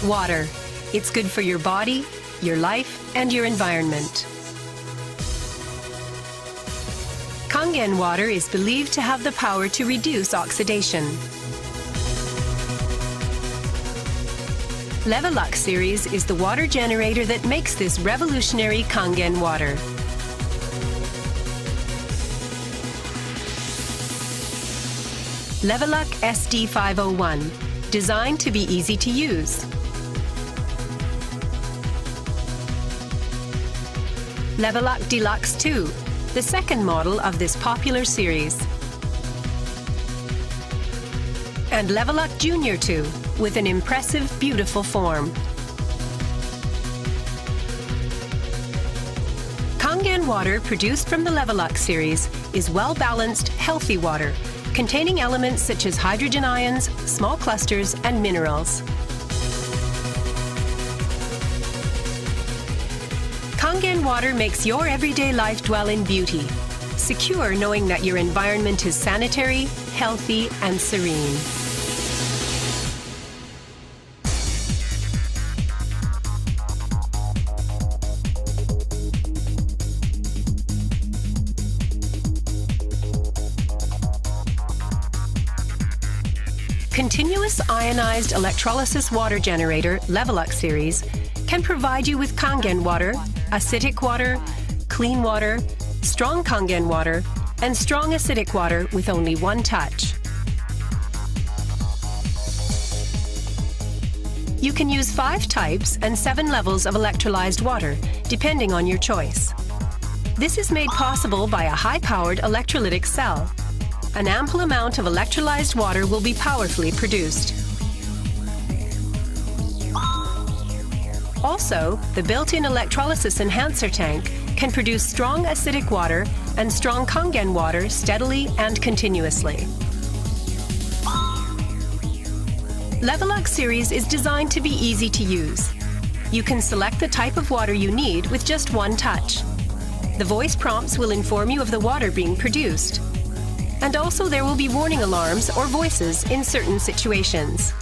Water. It's good for your body, your life, and your environment. Kangen water is believed to have the power to reduce oxidation. Levelux series is the water generator that makes this revolutionary Kangen water. Levelux SD501, designed to be easy to use. Levelux Deluxe 2, the second model of this popular series. And Levelux Junior 2, with an impressive, beautiful form. Kangen water produced from the Levelux series is well-balanced, healthy water, containing elements such as hydrogen ions, small clusters, and minerals. Kangen water makes your everyday life dwell in beauty, secure knowing that your environment is sanitary, healthy, and serene. Continuous ionized electrolysis water generator Levelux series can provide you with Kangen water, acidic water, clean water, strong Kangen water, and strong acidic water with only one touch. You can use 5 types and 7 levels of electrolyzed water, depending on your choice. This is made possible by a high-powered electrolytic cell. An ample amount of electrolyzed water will be powerfully produced. Also, the built-in electrolysis enhancer tank can produce strong acidic water and strong Kangen water steadily and continuously. Levelux series is designed to be easy to use. You can select the type of water you need with just one touch. The voice prompts will inform you of the water being produced. And also there will be warning alarms or voices in certain situations.